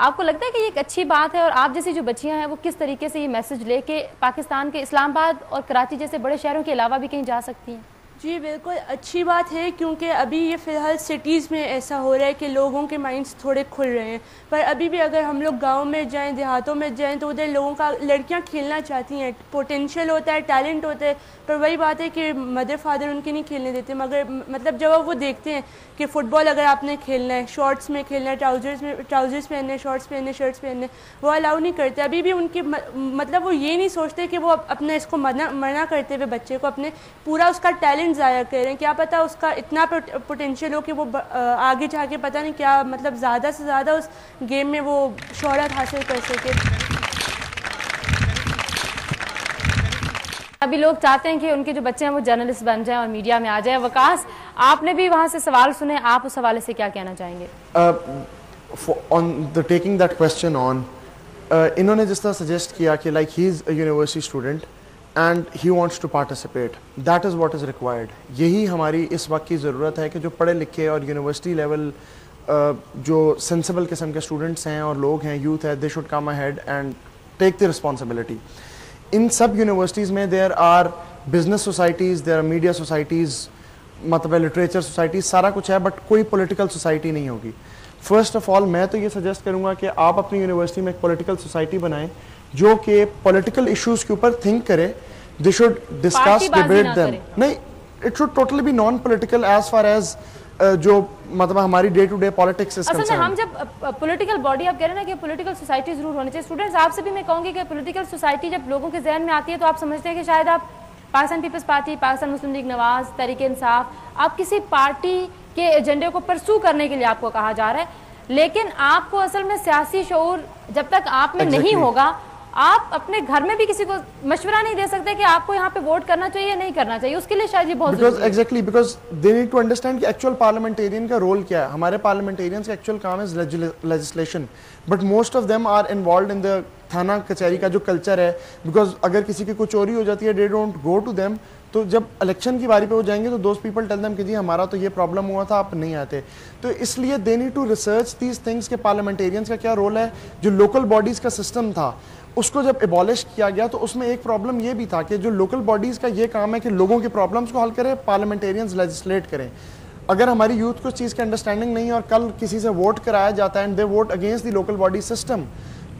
آپ کو لگتا ہے کہ یہ ایک اچھی بات ہے اور آپ جیسی جو بچیاں ہیں وہ کس طریقے سے یہ میسج لے کے پاکستان کے اسلام آباد اور کراچی جیسے بڑے شہروں کے علاوہ بھی کہیں جا سکتی ہیں؟ جی بالکل اچھی بات ہے، کیونکہ ابھی یہ فی الحال سٹیز میں ایسا ہو رہا ہے کہ لوگوں کے مائنڈس تھوڑے کھل رہے ہیں، پر ابھی بھی اگر ہم لوگ گاؤں میں جائیں، دیہاتوں میں جائیں، تو ادھر لوگوں کا لڑکیاں کھیلنا چاہتی ہیں، پوٹینشیل ہوتا ہے، ٹیلنٹ ہوتا ہے، پر وہی بات ہے کہ مدر فادر ان کے نہیں کھیلنے دیتے. مگر مطلب جب وہ دیکھتے ہیں کہ فٹ بال اگر آپ نے کھیلنا ہے، شارٹس میں کھیلنا ہے، ٹراؤزرز پہننے، شارٹس پہننے، شرٹس پہننے، وہ الاؤ نہیں کرتے. ابھی بھی ان کی مطلب وہ یہ نہیں سوچتے کہ وہ اپنے اس کو منع کرتے ہوئے بچے کو اپنے پورا اس کا ٹیلنٹ ضائع کر رہے ہیں. کیا پتہ اس کا اتنا پوٹینشیل ہو کہ وہ آگے جا کے پتہ نہیں کیا مطلب زیادہ سے زیادہ اس گیم میں وہ شہرت حاصل کر سکے. ابھی لوگ چاہتے ہیں کہ ان کے جو بچے ہیں وہ جرنلسٹ بن جائیں اور میڈیا میں آ جائیں. وقاص، آپ نے بھی وہاں سے سوال سنے، آپ اس حوالے سے کیا کہنا چاہیں گے؟ on the taking that question on, انہوں نے جس طرح سجیسٹ کیا کہ like he is a university student and he wants to participate, that is what is required. یہی ہماری اس وقت کی ضرورت ہے کہ جو پڑھے لکھے اور یونیورسٹی لیول جو سینسیبل قسم کے اسٹوڈنٹس ہیں اور لوگ ہیں، یوتھ ہے، they should come ahead and take the responsibility. ان سب یونیورسٹیز میں there are business societies, there are media societies, مطلب لٹریچر سوسائٹیز، سارا کچھ ہے، بٹ کوئی پولیٹیکل سوسائٹی نہیں ہوگی. فرسٹ آف آل میں تو یہ سجیسٹ کروں گا کہ آپ اپنی یونیورسٹی میں ایک پولیٹیکل سوسائٹی بنائیں جو کہ پولیٹیکل ایشوز کے اوپر تھنک کرے. They should discuss, debate them. نہیں، it should totally be non political as far as جو مطلب ہماری ڈے ٹو ڈے پالیٹکس اس اصل میں ہم جب پولیٹیکل باڈی آپ کہہ رہے ہیں نا کہ پولیٹیکل سوسائٹی ضرور ہونی چاہیے. اسٹوڈنٹس آپ سے بھی میں کہوں گی کہ پولیٹیکل سوسائٹی جب لوگوں کے ذہن میں آتی ہے تو آپ سمجھتے ہیں کہ شاید آپ پاکستان پیپلز پارٹی، پاکستان مسلم لیگ نواز، تحریک انصاف، آپ کسی پارٹی کے ایجنڈے کو پرسو کرنے کے لیے آپ کو کہا جا رہا ہے. لیکن آپ کو اصل میں سیاسی شعور جب تک آپ میں نہیں ہوگا، آپ اپنے گھر میں بھی کسی کو مشورہ نہیں دے سکتے کہ آپ کو یہاں پہ ووٹ کرنا چاہیے یا نہیں کرنا چاہیے. اس کے لیے شاید یہ بہت ضروری ہے. Exactly because they need to understand کہ ایکچوئل پارلیمنٹیرین کا رول کیا ہے. ہمارے پارلیمنٹیرینس کا ایکچوئل کام ہے legislation, but most of them are involved in the تھانہ کچہری کا جو کلچر ہے. بیکاز اگر کسی کی کوئی چوری ہو جاتی ہے، they don't go to them. تو جب الیکشن کی باری پہ وہ جائیں گے تو دوز پیپل ٹیل دیم کہ جی ہمارا تو یہ پرابلم ہوا تھا، آپ نہیں آتے. تو اس لیے they need to research these things کہ پارلیمنٹیرینس کا کیا رول ہے. جو لوکل باڈیز کا سسٹم تھا اس کو جب ایبالش کیا گیا تو اس میں ایک پرابلم یہ بھی تھا کہ جو لوکل باڈیز کا یہ کام ہے کہ لوگوں کے پرابلمس کو حل کرے، پارلیمنٹیرینز لیجسلیٹ کریں. اگر ہماری یوتھ کو اس چیز کی انڈرسٹینڈنگ نہیں ہے اور کل کسی سے ووٹ کرایا جاتا ہے and they vote against the local body system,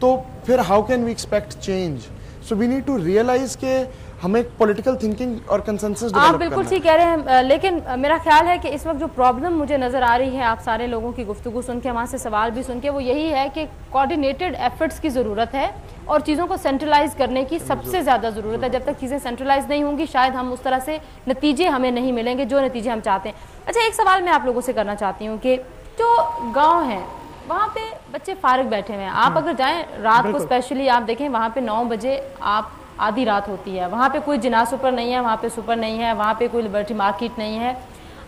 تو پھر how can we expect change? So we need to realise کہ ہمیں پولیٹیکل تھنکنگ اور کنسنسس ڈیولپ کرنا ہے. آپ بالکل ٹھیک کہہ رہے ہیں، لیکن میرا خیال ہے کہ اس وقت جو پرابلم مجھے نظر آ رہی ہے آپ سارے لوگوں کی گفتگو سن کے، وہاں سے سوال بھی سن کے، وہ یہی ہے کہ کوآرڈینیٹڈ ایفرٹس کی ضرورت ہے اور چیزوں کو سینٹرلائز کرنے کی سب سے زیادہ ضرورت ہے. جب تک چیزیں سینٹرلائز نہیں ہوں گی شاید ہم اس طرح سے نتیجے ہمیں نہیں ملیں گے جو نتیجے ہم چاہتے ہیں. اچھا، ایک سوال میں آپ لوگوں سے کرنا چاہتی ہوں کہ جو گاؤں ہیں وہاں پہ بچے فارغ بیٹھے ہوئے ہیں. آپ اگر جائیں رات کو اسپیشلی آپ دیکھیں وہاں پہ 9 بجے آپ آدھی رات ہوتی ہے، وہاں پہ کوئی جناح سپر نہیں ہے، وہاں پہ سپر نہیں ہے، وہاں پہ کوئی لبرٹی مارکیٹ نہیں ہے.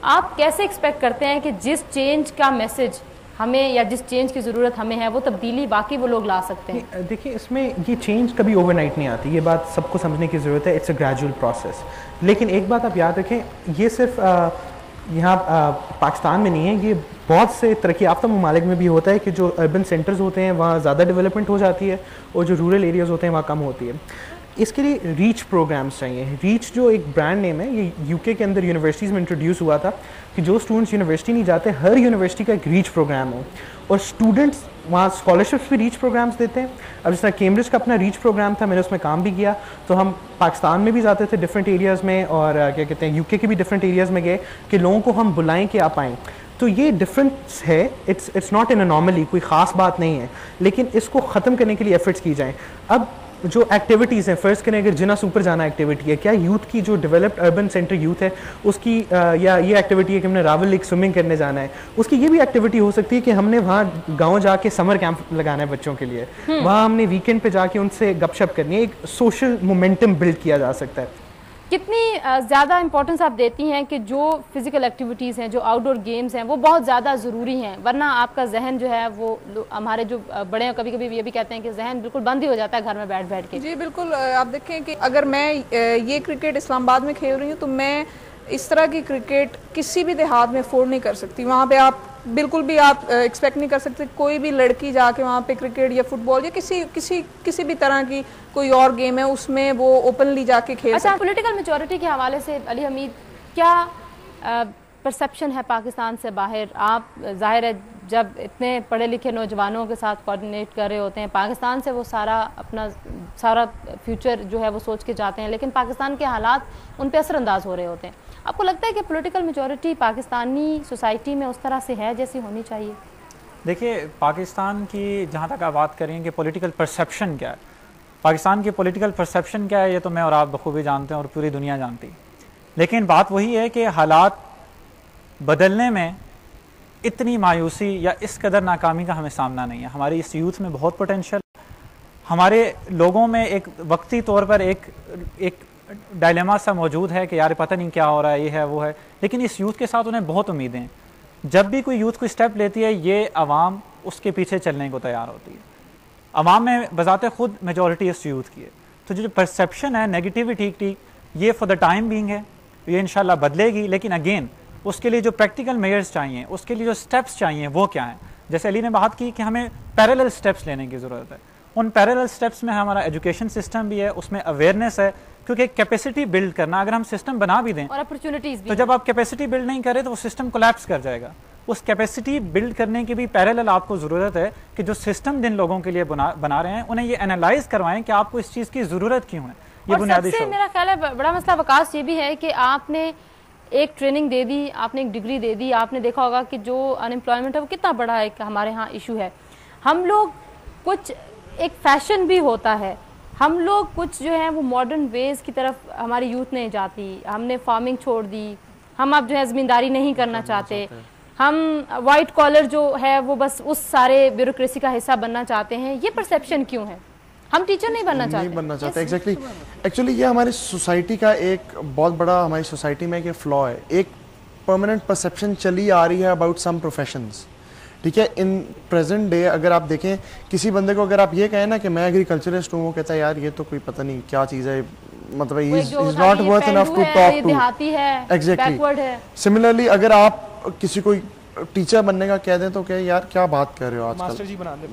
آپ کیسے ایکسپیکٹ کرتے ہیں کہ جس چینج کا میسج ہمیں یا جس چینج کی ضرورت ہمیں ہے وہ تبدیلی باقی وہ لوگ لا سکتے ہیں؟ دیکھیں، اس میں یہ چینج کبھی اوور نائٹ نہیں آتی، یہ بات سب کو سمجھنے کی ضرورت ہے. It's a gradual process. لیکن ایک بات آپ یاد رکھیں، یہ صرف یہاں پاکستان میں نہیں ہے، یہ بہت سے ترقی یافتہ ممالک میں بھی ہوتا ہے کہ جو اربن سینٹرز ہوتے ہیں وہاں زیادہ ڈیولپمنٹ ہو جاتی ہے اور جو رورل ایریاز ہوتے ہیں وہاں کم ہوتی ہے. اس کے لیے ریچ پروگرامز چاہیے. ریچ جو ایک برانڈ نیم ہے، یہ یو کے اندر یونیورسٹیز میں انٹروڈیوس ہوا تھا کہ جو اسٹوڈنٹس یونیورسٹی نہیں جاتے ہر یونیورسٹی کا ایک ریچ پروگرام ہو، اور اسٹوڈنٹس وہاں اسکالرشپس بھی ریچ پروگرامز دیتے ہیں. اب جس طرح کیمبرج کا اپنا ریچ پروگرام تھا، میں نے اس میں کام بھی کیا، تو ہم پاکستان میں بھی جاتے تھے ڈفرینٹ ایریاز میں، اور کیا کہتے ہیں یو کے بھی ڈفرینٹ ایریاز میں گئے کہ لوگوں کو ہم بلائیں کہ آپ آئیں. تو یہ ڈفرینس ہے، اٹس ناٹ این انارملی، کوئی خاص بات نہیں ہے، لیکن اس کو ختم کرنے کے لیے ایفرٹس کی جائیں. اب جو ایکٹیویٹیز ہیں، فرض کریں اگر جناح سپر جانا ایکٹیویٹی ہے، کیا یوتھ کی جو ڈیولپڈ اربن سینٹر یوتھ ہے اس کی یا یہ ایکٹیویٹی ہے کہ ہم نے راول لیک سوئمنگ کرنے جانا ہے، اس کی یہ بھی ایکٹیویٹی ہو سکتی ہے کہ ہم نے وہاں گاؤں جا کے سمر کیمپ لگانا ہے بچوں کے لیے، وہاں ہم نے ویکینڈ پہ جا کے ان سے گپ شپ کرنی ہے. ایک سوشل مومنٹم بلڈ کیا جا سکتا ہے. کتنی زیادہ امپورٹنس آپ دیتی ہیں کہ جو فزیکل ایکٹیویٹیز ہیں، جو آؤٹ ڈور گیمز ہیں، وہ بہت زیادہ ضروری ہیں، ورنہ آپ کا ذہن جو ہے وہ ہمارے جو بڑے ہیں کبھی کبھی یہ بھی کہتے ہیں کہ ذہن بالکل بند ہی ہو جاتا ہے گھر میں بیٹھ کے. جی بالکل. آپ دیکھیں کہ اگر میں یہ کرکٹ اسلام آباد میں کھیل رہی ہوں تو میں اس طرح کی کرکٹ کسی بھی دیہات میں افورڈ نہیں کر سکتی. وہاں پہ آپ بالکل بھی آپ ایکسپیکٹ نہیں کر سکتے کوئی بھی لڑکی جا کے وہاں پہ کرکٹ یا فٹ بال یا کسی بھی طرح کی کوئی اور گیم ہے اس میں وہ اوپنلی جا کے کھیل. اچھا, پولیٹیکل میچورٹی کے حوالے سے علی حمید کیا پرسیپشن ہے پاکستان سے باہر؟ آپ ظاہر ہے جب اتنے پڑھے لکھے نوجوانوں کے ساتھ کوآرڈینیٹ کر رہے ہوتے ہیں, پاکستان سے وہ اپنا سارا فیوچر جو ہے وہ سوچ کے جاتے ہیں, لیکن پاکستان کے حالات ان پہ اثر انداز ہو رہے ہوتے ہیں. آپ کو لگتا ہے کہ پولیٹیکل میجورٹی پاکستانی سوسائٹی میں اس طرح سے ہے جیسی ہونی چاہیے؟ دیکھیے, پاکستان کی جہاں تک آپ بات کریں کہ پولیٹیکل پرسیپشن کیا ہے, پاکستان کی پولیٹیکل پرسیپشن کیا ہے یہ تو میں اور آپ بخوبی جانتے ہیں اور پوری دنیا جانتی, لیکن بات وہی ہے کہ حالات بدلنے میں اتنی مایوسی یا اس قدر ناکامی کا ہمیں سامنا نہیں ہے. ہماری اس یوتھ میں بہت پوٹینشیل, ہمارے لوگوں میں ایک وقتی طور پر ایک ڈائلیما سا موجود ہے کہ یار پتہ نہیں کیا ہو رہا ہے, یہ ہے وہ ہے, لیکن اس یوتھ کے ساتھ انہیں بہت امیدیں ہیں. جب بھی کوئی یوتھ کوئی اسٹیپ لیتی ہے یہ عوام اس کے پیچھے چلنے کو تیار ہوتی ہے. عوام میں بذات خود میجورٹی اس یوتھ کی ہے, تو جو پرسیپشن ہے نیگیٹیوٹی کی یہ فار دا ٹائم بینگ ہے, یہ انشاءاللہ بدلے گی, لیکن اگین اس کے لیے جو پریکٹیکل میئرز چاہیے, اس کے لیے جو سٹیپس چاہیے وہ کیا ہیں. جیسے علی نے بات کی کہ ہمیں پیرالل سٹیپس لینے کی ضرورت ہے. ان پیرالل سٹیپس میں ہمارا ایجوکیشن سسٹم بھی ہے, اس میں اویئرنیس ہے, کیونکہ کیپیسٹی بلڈ کرنا, اگر ہم سسٹم بنا بھی دیں اور اپرچونٹیز بھی, تو جب آپ کیپیسٹی بلڈ نہیں کریں تو وہ سسٹم کولیپس کر جائے گا. اس کیپیسٹی بلڈ کرنے کی بھی پیرالل آپ کو ضرورت ہے کہ جو سسٹم جن لوگوں کے لیے بنا رہے ہیں انہیں یہ انالائز کروائیں کہ آپ کو اس چیز کی ضرورت کیوں ہے. یہ بنیادی شعور. میرا خیال ہے بڑا مسئلہ وکاس یہ بھی ہے کہ آپ نے ایک ٹریننگ دے دی, آپ نے ایک ڈگری دے دی, آپ نے دیکھا ہوگا کہ جو ان امپلائمنٹ ہے وہ کتنا بڑا ایک ہمارے ہاں ایشو ہے. ہم لوگ کچھ ایک فیشن بھی ہوتا ہے, ہم لوگ کچھ جو ہیں وہ ماڈرن ویز کی طرف ہماری یوتھ نہیں جاتی, ہم نے فارمنگ چھوڑ دی, ہم اب جو ہے زمینداری نہیں کرنا چاہتے, ہم وائٹ کالر جو ہے وہ بس اس سارے بیوروکریسی کا حصہ بننا چاہتے ہیں. یہ پرسیپشن کیوں ہے؟ ہم ٹیچر نہیں بننا چاہتے. ایکچولی یہ ہماری سوسائٹی کا ایک بہت بڑا ہماری سوسائٹی میں ایک فلا ہے. ایک پرماننٹ پرسیپشن چلی آ رہی ہے اباؤٹ سم پروفیشنز, ٹھیک ہے. ان پریزنٹ ڈے اگر آپ دیکھیں کسی بندے کو اگر آپ یہ کہیں نا کہ میں ایگریکلچرسٹ ہوں, وہ کہتا ہے یار یہ تو کوئی پتہ نہیں کیا چیز ہے, مطلب he is not worth enough to talk to. Exactly. Similarly اگر آپ کسی کو ٹیچر بننے کا کہہ دیں تو کہ یار کیا بات کر رہے ہو آج کل, ماسٹر جی بنا دیں.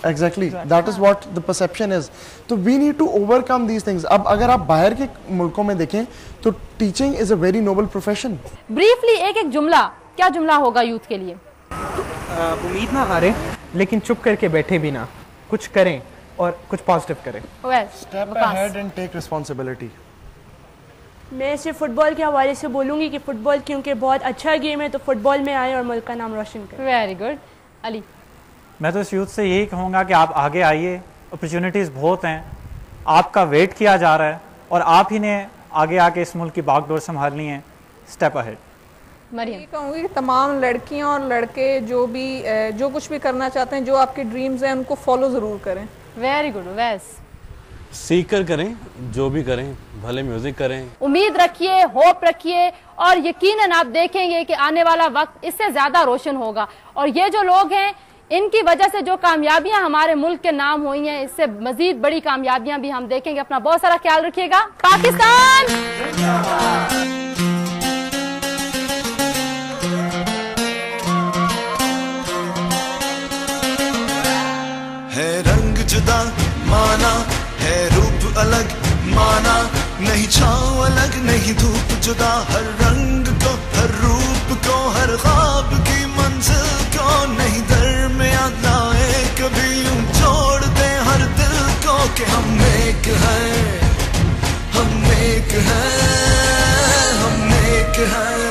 Exactly that is what the perception is. تو we need to overcome these things. اب اگر آپ باہر کے ملکوں میں دیکھیں تو teaching is a very noble profession. Briefly ایک جملہ, کیا جملہ ہوگا یوتھ کے لیے؟ امید نہ ہاریں لیکن چپ کر کے بیٹھے بھی نہ, کچھ کریں اور کچھ پازیٹیو کریں. Step ahead and take responsibility. میں صرف فٹ بال کے حوالے سے بولوں گی کہ فٹ بال کیونکہ بہت اچھا گیم ہے تو فٹ بال میں آئیں اور ملک کا نام روشن کریں. Very good. علی, میں تو اس یوتھ سے یہی کہوں گا کہ آپ آگے آئیے, اپرچونیٹیز بہت ہیں, آپ کا ویٹ کیا جا رہا ہے اور آپ ہی نے آگے آ کے اس ملک کی باغ ڈور سنبھالنی ہے. Step ahead. مریم, یہ کہوں گی کہ تمام لڑکیاں اور لڑکے جو کچھ بھی کرنا چاہتے ہیں, جو آپ کے ڈریمز ہیں ان کو فالو ضرور کریں. Very good. ویس, سیکھ کر کریں, جو بھی کریں, بھلے میوزک کریں. امید رکھیے, ہوپ رکھیے, اور یقیناً آپ دیکھیں گے کہ آنے والا وقت اس سے زیادہ روشن ہوگا. اور یہ جو لوگ ہیں ان کی وجہ سے جو کامیابیاں ہمارے ملک کے نام ہوئی ہیں, اس سے مزید بڑی کامیابیاں بھی ہم دیکھیں گے. اپنا بہت سارا خیال رکھیے گا. پاکستان ہے رنگ جدا مانا, ہے روپ الگ مانا, نہیں چھاؤں الگ نہیں دھوپ جدا, ہر رنگ کو ہر روپ کو ہر خواب کی منزل کو نہیں درمیان لائے کبھی, یوں جوڑ دے ہر دل کو کہ ہم ایک ہیں, ہم ایک ہیں, ہم ایک ہیں.